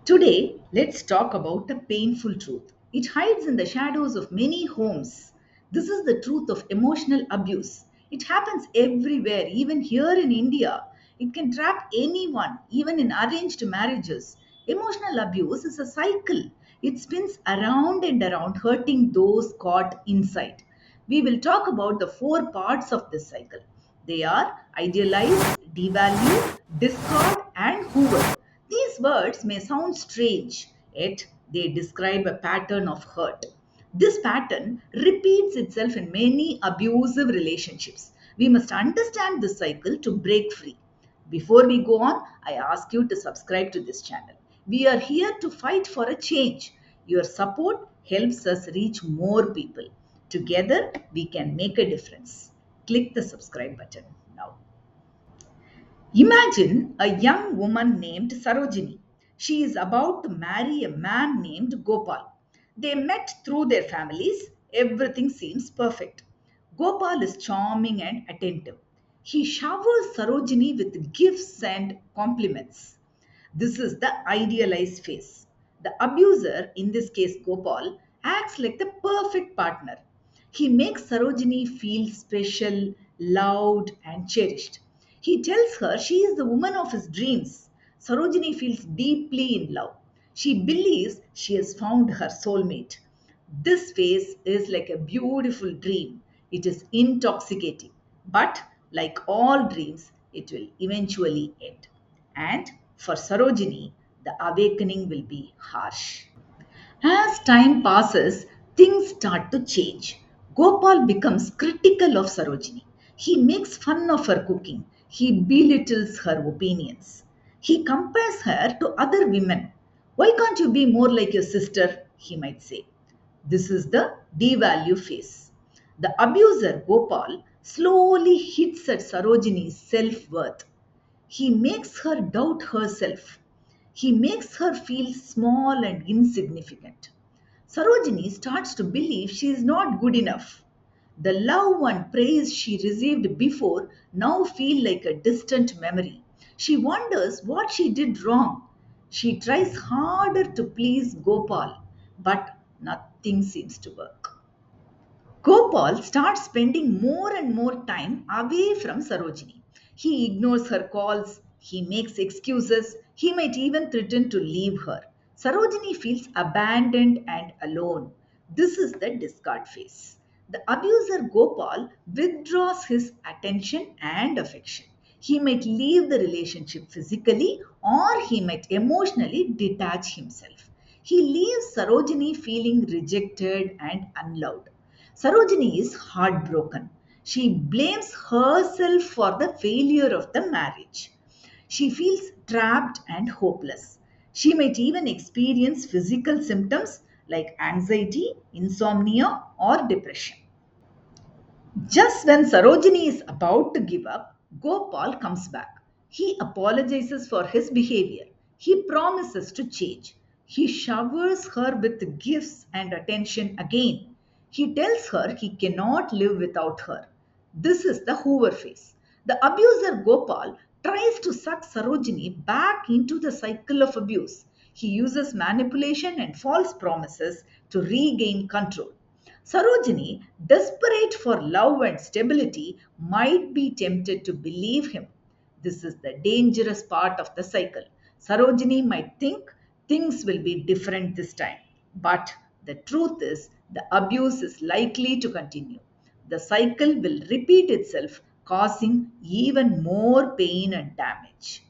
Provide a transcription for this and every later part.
Today, let's talk about a painful truth. It hides in the shadows of many homes. This is the truth of emotional abuse. It happens everywhere, even here in India. It can trap anyone, even in arranged marriages. Emotional abuse is a cycle. It spins around and around, hurting those caught inside. We will talk about the four parts of this cycle. They are idealize, devalue, discard, and hoover. These words may sound strange, yet they describe a pattern of hurt. This pattern repeats itself in many abusive relationships. We must understand this cycle to break free. Before we go on, I ask you to subscribe to this channel. We are here to fight for a change. Your support helps us reach more people. Together, we can make a difference. Click the subscribe button now. Imagine a young woman named Sarojini. She is about to marry a man named Gopal. They met through their families. Everything seems perfect. Gopal is charming and attentive. He showers Sarojini with gifts and compliments. This is the idealized phase. The abuser, in this case Gopal, acts like the perfect partner. He makes Sarojini feel special, loved, and cherished. He tells her she is the woman of his dreams. Sarojini feels deeply in love. She believes she has found her soulmate. This phase is like a beautiful dream. It is intoxicating. But like all dreams, it will eventually end. And for Sarojini, the awakening will be harsh. As time passes, things start to change. Gopal becomes critical of Sarojini. He makes fun of her cooking. He belittles her opinions. He compares her to other women. Why can't you be more like your sister? He might say. This is the devalue phase. The abuser Gopal slowly hits at Sarojini's self worth. He makes her doubt herself. He makes her feel small and insignificant. Sarojini starts to believe she is not good enough. The love and praise she received before now feel like a distant memory. She wonders what she did wrong. She tries harder to please Gopal, but nothing seems to work. Gopal starts spending more and more time away from Sarojini. He ignores her calls, he makes excuses, he might even threaten to leave her. Sarojini feels abandoned and alone. This is the discard phase. The abuser Gopal withdraws his attention and affection. He might leave the relationship physically or he might emotionally detach himself. He leaves Sarojini feeling rejected and unloved. Sarojini is heartbroken. She blames herself for the failure of the marriage. She feels trapped and hopeless. She might even experience physical symptoms like anxiety, insomnia, or depression. Just when Sarojini is about to give up, Gopal comes back. He apologizes for his behavior. He promises to change. He showers her with gifts and attention again. He tells her he cannot live without her. This is the Hoover phase. The abuser Gopal tries to suck Sarojini back into the cycle of abuse. He uses manipulation and false promises to regain control. Sarojini, desperate for love and stability, might be tempted to believe him. This is the dangerous part of the cycle. Sarojini might think things will be different this time. But the truth is, the abuse is likely to continue. The cycle will repeat itself, causing even more pain and damage.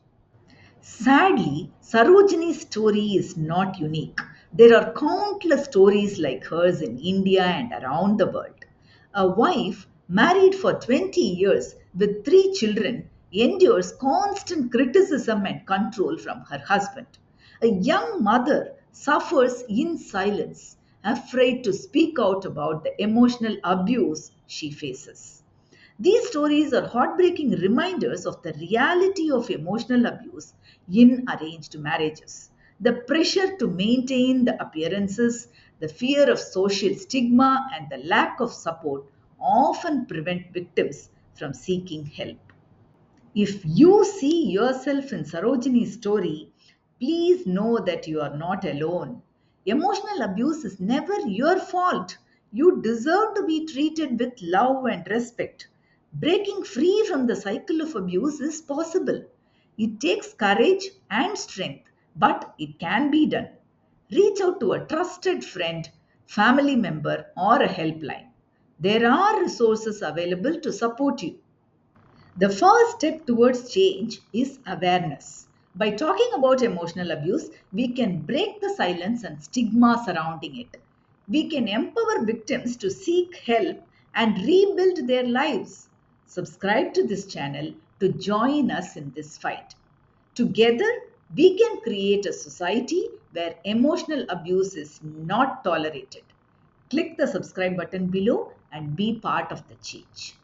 Sadly, Sarojini's story is not unique. There are countless stories like hers in India and around the world. A wife married for 20 years with three children endures constant criticism and control from her husband. A young mother suffers in silence, afraid to speak out about the emotional abuse she faces. These stories are heartbreaking reminders of the reality of emotional abuse in arranged marriages. The pressure to maintain the appearances, the fear of social stigma, and the lack of support often prevent victims from seeking help. If you see yourself in Sarojini's story, Please know that you are not alone. Emotional abuse is never your fault. You deserve to be treated with love and respect. Breaking free from the cycle of abuse is possible. It takes courage and strength, but it can be done. Reach out to a trusted friend, family member, or a helpline. There are resources available to support you. The first step towards change is awareness. By talking about emotional abuse, we can break the silence and stigma surrounding it. We can empower victims to seek help and rebuild their lives. Subscribe to this channel to join us in this fight. Together, we can create a society where emotional abuse is not tolerated. Click the subscribe button below and be part of the change.